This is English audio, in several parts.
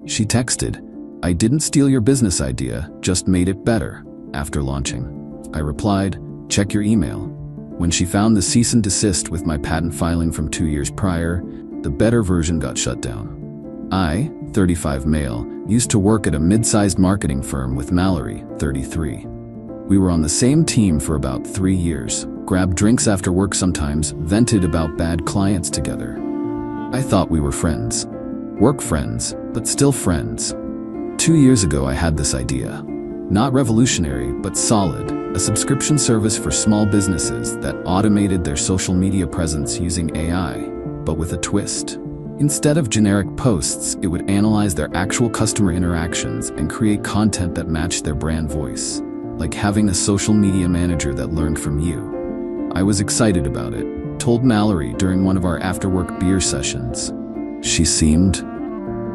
She texted, "I didn't steal your business idea, just made it better," after launching. I replied, "Check your email." When she found the cease and desist with my patent filing from 2 years prior, the better version got shut down. I, 35 male, used to work at a mid-sized marketing firm with Mallory, 33. We were on the same team for about 3 years, grabbed drinks after work sometimes, vented about bad clients together. I thought we were friends. Work friends, but still friends. 2 years ago I had this idea. Not revolutionary, but solid. A subscription service for small businesses that automated their social media presence using AI, but with a twist. Instead of generic posts, it would analyze their actual customer interactions and create content that matched their brand voice, like having a social media manager that learned from you. I was excited about it, told Mallory during one of our after-work beer sessions. She seemed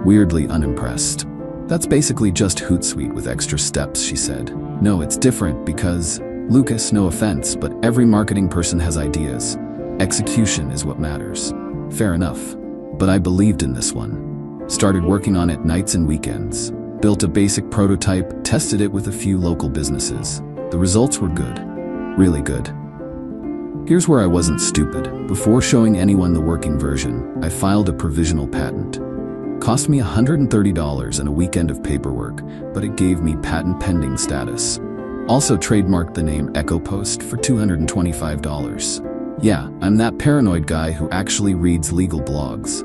weirdly unimpressed. "That's basically just Hootsuite with extra steps," she said. "No, it's different because, Lucas, no offense, but every marketing person has ideas. Execution is what matters." Fair enough. But I believed in this one. Started working on it nights and weekends. Built a basic prototype, tested it with a few local businesses. The results were good. Really good. Here's where I wasn't stupid. Before showing anyone the working version, I filed a provisional patent. Cost me $130 and a weekend of paperwork, but it gave me patent pending status. Also trademarked the name Echo Post for $225. Yeah, I'm that paranoid guy who actually reads legal blogs.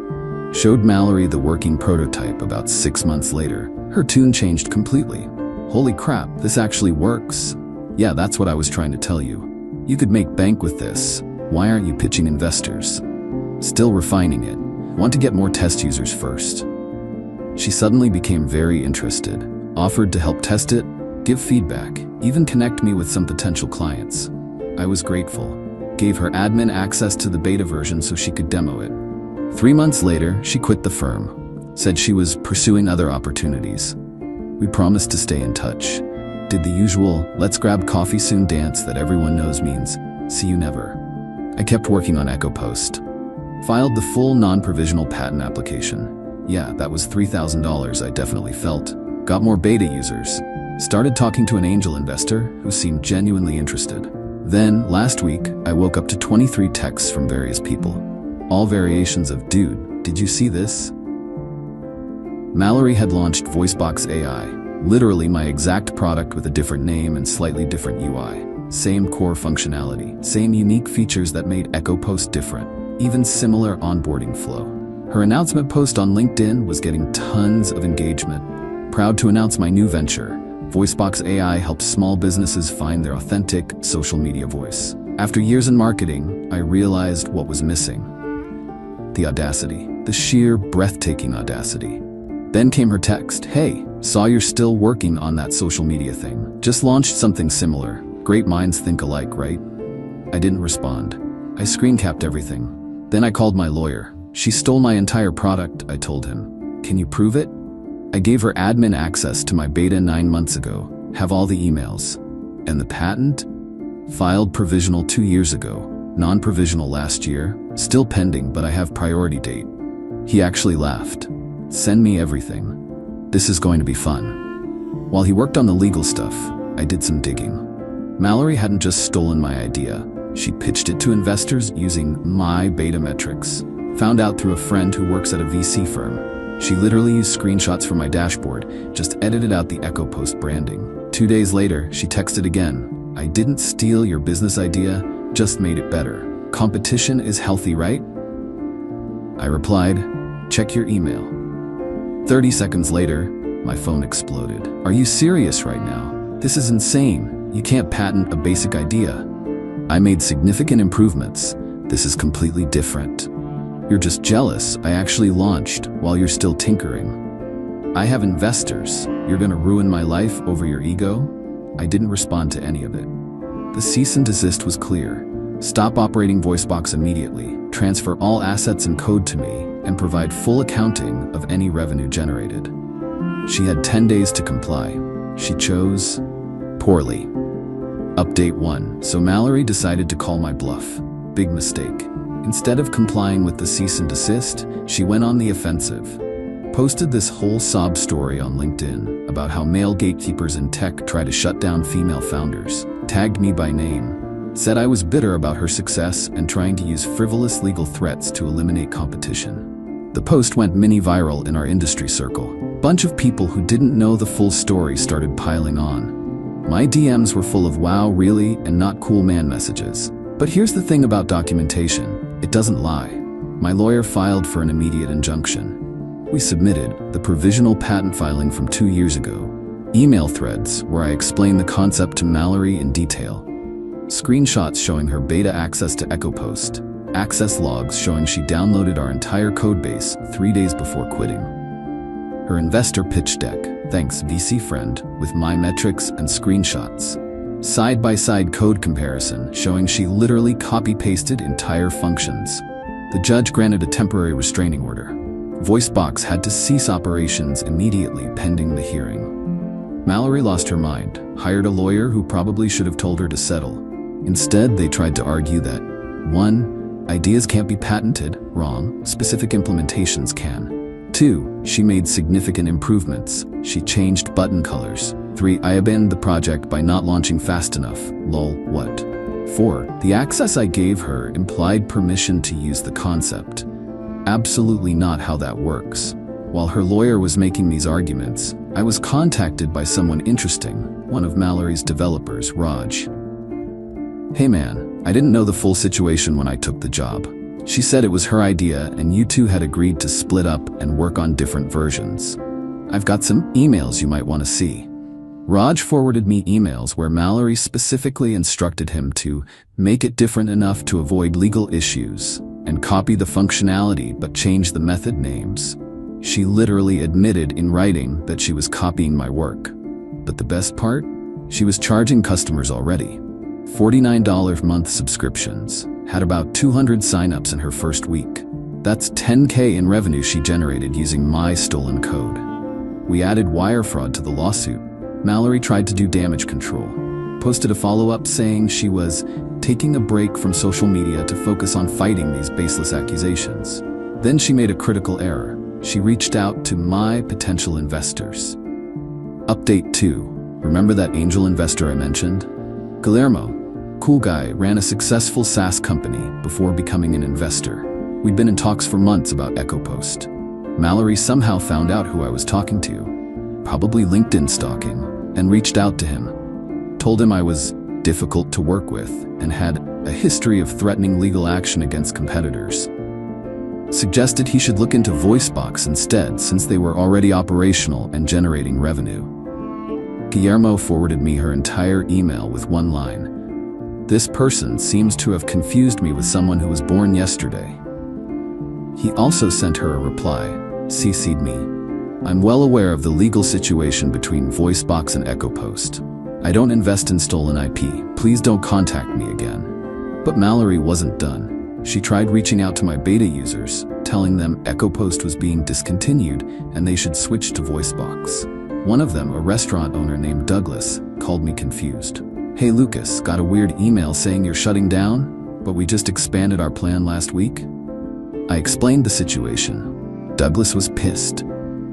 Showed Mallory the working prototype about 6 months later. Her tune changed completely. "Holy crap, this actually works." "Yeah, that's what I was trying to tell you. You could make bank with this. Why aren't you pitching investors?" Still refining it. Want to get more test users first. She suddenly became very interested, offered to help test it, give feedback, even connect me with some potential clients. I was grateful. Gave her admin access to the beta version so she could demo it. 3 months later, she quit the firm. Said she was pursuing other opportunities. We promised to stay in touch. Did the usual, "let's grab coffee soon" dance that everyone knows means, see you never. I kept working on Echo Post. Filed the full non-provisional patent application. Yeah, that was $3,000 I definitely felt. Got more beta users. Started talking to an angel investor who seemed genuinely interested. Then, last week, I woke up to 23 texts from various people. All variations of, "Dude, did you see this?" Mallory had launched VoiceBox AI, literally my exact product with a different name and slightly different UI. Same core functionality, same unique features that made Echo Post different, even similar onboarding flow. Her announcement post on LinkedIn was getting tons of engagement. Proud to announce my new venture. VoiceBox AI helps small businesses find their authentic social media voice. After years in marketing, I realized what was missing. The audacity, the sheer breathtaking audacity. Then came her text, "Hey, saw you're still working on that social media thing. Just launched something similar. Great minds think alike, right?" I didn't respond. I screen capped everything. Then I called my lawyer. "She stole my entire product," I told him. "Can you prove it?" I gave her admin access to my beta 9 months ago, have all the emails. And the patent? Filed provisional 2 years ago, non-provisional last year, still pending but I have priority date. He actually laughed. "Send me everything. This is going to be fun." While he worked on the legal stuff, I did some digging. Mallory hadn't just stolen my idea, she pitched it to investors using my beta metrics. Found out through a friend who works at a VC firm. She literally used screenshots from my dashboard, just edited out the Echo Post branding. 2 days later, she texted again, "I didn't steal your business idea, just made it better. Competition is healthy, right?" I replied, "Check your email." 30 seconds later, my phone exploded. "Are you serious right now? This is insane. You can't patent a basic idea." I made significant improvements. This is completely different. You're just jealous. I actually launched while you're still tinkering. I have investors. You're gonna ruin my life over your ego? I didn't respond to any of it. The cease and desist was clear. Stop operating VoiceBox immediately, transfer all assets and code to me, and provide full accounting of any revenue generated. She had 10 days to comply. She chose poorly. Update 1. So Mallory decided to call my bluff. Big mistake. Instead of complying with the cease and desist, she went on the offensive. Posted this whole sob story on LinkedIn about how male gatekeepers in tech try to shut down female founders, tagged me by name, said I was bitter about her success and trying to use frivolous legal threats to eliminate competition. The post went mini viral in our industry circle. Bunch of people who didn't know the full story started piling on. My DMs were full of "wow, really?" and "not cool man" messages. But here's the thing about documentation, it doesn't lie. My lawyer filed for an immediate injunction. We submitted the provisional patent filing from 2 years ago. Email threads where I explained the concept to Mallory in detail. Screenshots showing her beta access to EchoPost. Access logs showing she downloaded our entire codebase 3 days before quitting. Her investor pitch deck, thanks VC friend, with my metrics and screenshots. Side-by-side code comparison showing she literally copy-pasted entire functions. The judge granted a temporary restraining order. VoiceBox had to cease operations immediately pending the hearing. Mallory lost her mind, hired a lawyer who probably should have told her to settle. Instead, they tried to argue that 1. Ideas can't be patented, wrong, specific implementations can. 2. She made significant improvements. She changed button colors. 3. I abandoned the project by not launching fast enough. Lol, what? 4. The access I gave her implied permission to use the concept. Absolutely not how that works. While her lawyer was making these arguments, I was contacted by someone interesting, one of Mallory's developers, Raj. Hey man, I didn't know the full situation when I took the job. She said it was her idea and you two had agreed to split up and work on different versions. I've got some emails you might want to see. Raj forwarded me emails where Mallory specifically instructed him to make it different enough to avoid legal issues and copy the functionality but change the method names. She literally admitted in writing that she was copying my work. But the best part? She was charging customers already. $49 month subscriptions, had about 200 signups in her first week. That's $10K in revenue she generated using my stolen code. We added wire fraud to the lawsuit. Mallory tried to do damage control. Posted a follow-up saying she was taking a break from social media to focus on fighting these baseless accusations. Then she made a critical error. She reached out to my potential investors. Update 2. Remember that angel investor I mentioned? Guillermo, cool guy, ran a successful SaaS company before becoming an investor. We'd been in talks for months about EchoPost. Mallory somehow found out who I was talking to, probably LinkedIn stalking, and reached out to him. Told him I was difficult to work with and had a history of threatening legal action against competitors. Suggested he should look into VoiceBox instead since they were already operational and generating revenue. Guillermo forwarded me her entire email with one line. This person seems to have confused me with someone who was born yesterday. He also sent her a reply, CC'd me. I'm well aware of the legal situation between VoiceBox and EchoPost. I don't invest in stolen IP. Please don't contact me again. But Mallory wasn't done. She tried reaching out to my beta users, telling them EchoPost was being discontinued and they should switch to VoiceBox. One of them, a restaurant owner named Douglas, called me confused. Hey Lucas, got a weird email saying you're shutting down, but we just expanded our plan last week? I explained the situation. Douglas was pissed.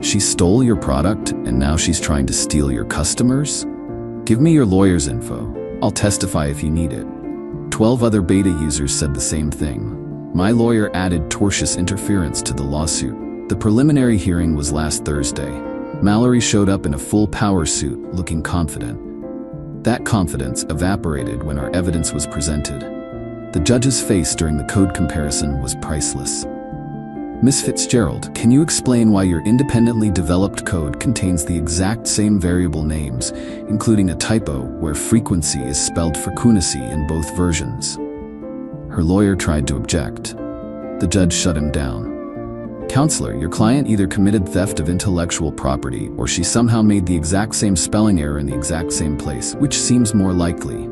She stole your product and now she's trying to steal your customers? Give me your lawyer's info. I'll testify if you need it. 12 other beta users said the same thing. My lawyer added tortious interference to the lawsuit. The preliminary hearing was last Thursday. Mallory showed up in a full power suit, looking confident. That confidence evaporated when our evidence was presented. The judge's face during the code comparison was priceless. Ms. Fitzgerald, can you explain why your independently developed code contains the exact same variable names, including a typo where frequency is spelled frequency in both versions? Her lawyer tried to object. The judge shut him down. Counselor, your client either committed theft of intellectual property or she somehow made the exact same spelling error in the exact same place, which seems more likely.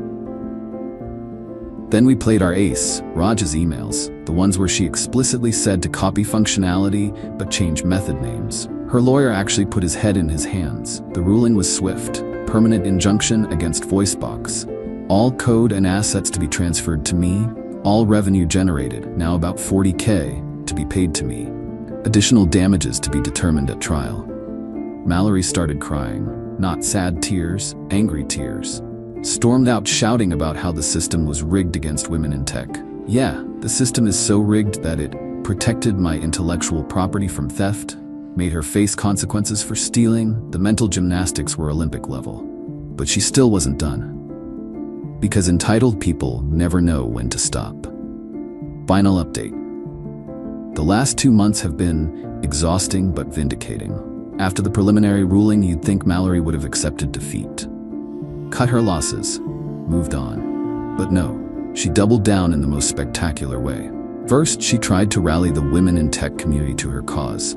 Then we played our ace, Raj's emails, the ones where she explicitly said to copy functionality but change method names. Her lawyer actually put his head in his hands. The ruling was swift, permanent injunction against VoiceBox. All code and assets to be transferred to me, all revenue generated, now about $40K, to be paid to me. Additional damages to be determined at trial. Mallory started crying, not sad tears, angry tears. Stormed out shouting about how the system was rigged against women in tech. Yeah, the system is so rigged that it protected my intellectual property from theft, made her face consequences for stealing. The mental gymnastics were Olympic level. But she still wasn't done. Because entitled people never know when to stop. Final update. The last 2 months have been exhausting but vindicating. After the preliminary ruling, you'd think Mallory would have accepted defeat. Cut her losses, moved on. But no, she doubled down in the most spectacular way. First, she tried to rally the women in tech community to her cause.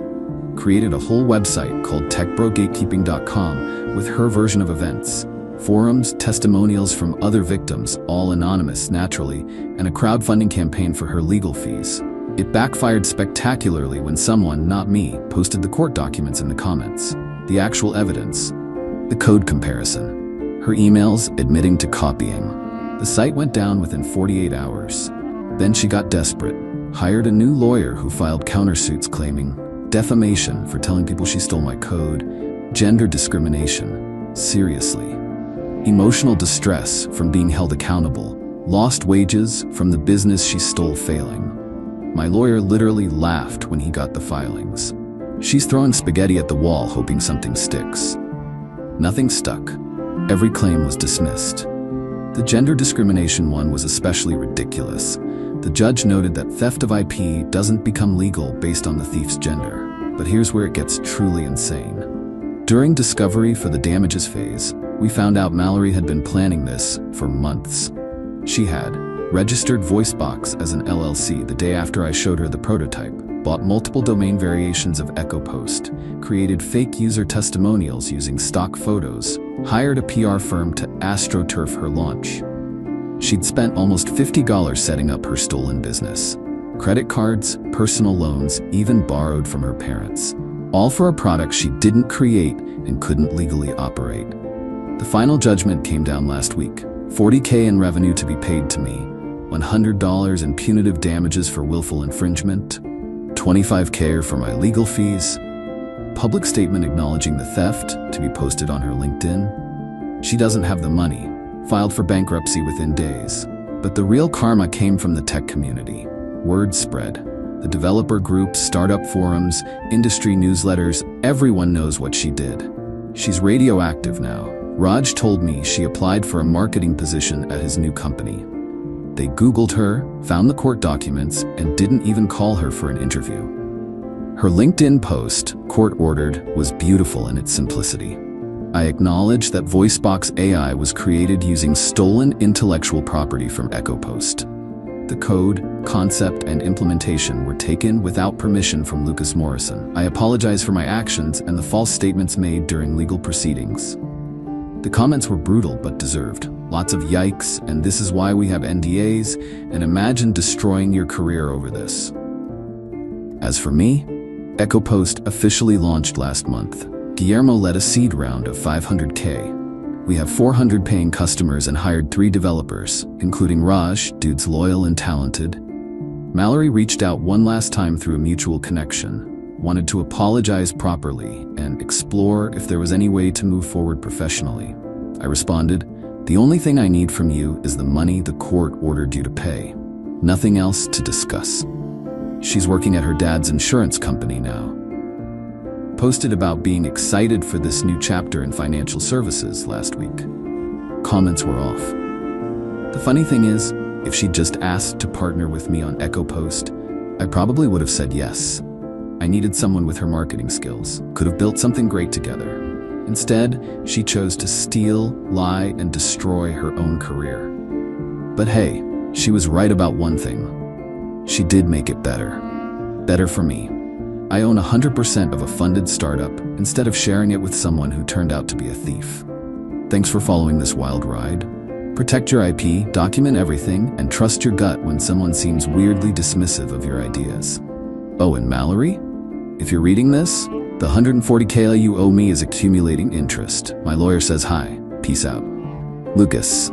Created a whole website called techbrogatekeeping.com with her version of events, forums, testimonials from other victims, all anonymous naturally, and a crowdfunding campaign for her legal fees. It backfired spectacularly when someone, not me, posted the court documents in the comments. The actual evidence. The code comparison. Her emails admitting to copying. The site went down within 48 hours. Then she got desperate, hired a new lawyer who filed countersuits claiming defamation for telling people she stole my code, gender discrimination, seriously, emotional distress from being held accountable, lost wages from the business she stole failing. My lawyer literally laughed when he got the filings. She's throwing spaghetti at the wall hoping something sticks. Nothing stuck. Every claim was dismissed. The gender discrimination one was especially ridiculous. The judge noted that theft of IP doesn't become legal based on the thief's gender. But here's where it gets truly insane. During discovery for the damages phase, we found out Mallory had been planning this for months. She had registered VoiceBox as an LLC the day after I showed her the prototype, bought multiple domain variations of EchoPost, created fake user testimonials using stock photos, hired a PR firm to astroturf her launch. She'd spent almost $50 setting up her stolen business. Credit cards, personal loans, even borrowed from her parents. All for a product she didn't create and couldn't legally operate. The final judgment came down last week. $40K in revenue to be paid to me, $100 in punitive damages for willful infringement, $25K for my legal fees, public statement acknowledging the theft to be posted on her LinkedIn. She doesn't have the money, filed for bankruptcy within days. But the real karma came from the tech community. Word spread. The developer groups, startup forums, industry newsletters, everyone knows what she did. She's radioactive now. Raj told me she applied for a marketing position at his new company. They Googled her, found the court documents, and didn't even call her for an interview. Her LinkedIn post, court-ordered, was beautiful in its simplicity. I acknowledge that VoiceBox AI was created using stolen intellectual property from EchoPost. The code, concept, and implementation were taken without permission from Lucas Morrison. I apologize for my actions and the false statements made during legal proceedings. The comments were brutal but deserved. Lots of yikes, and this is why we have NDAs, and imagine destroying your career over this. As for me, EchoPost officially launched last month. Guillermo led a seed round of $500K. We have 400 paying customers and hired 3 developers, including Raj, dude's loyal and talented. Mallory reached out one last time through a mutual connection, wanted to apologize properly and explore if there was any way to move forward professionally. I responded, "The only thing I need from you is the money the court ordered you to pay. Nothing else to discuss." She's working at her dad's insurance company now. Posted about being excited for this new chapter in financial services last week. Comments were off. The funny thing is, if she'd just asked to partner with me on EchoPost, I probably would have said yes. I needed someone with her marketing skills, could have built something great together. Instead, she chose to steal, lie, and destroy her own career. But hey, she was right about one thing. She did make it better. Better for me. I own 100% of a funded startup instead of sharing it with someone who turned out to be a thief. Thanks for following this wild ride. Protect your IP, document everything, and trust your gut when someone seems weirdly dismissive of your ideas. Oh, and Mallory? If you're reading this, the $140K you owe me is accumulating interest. My lawyer says hi. Peace out. Lucas.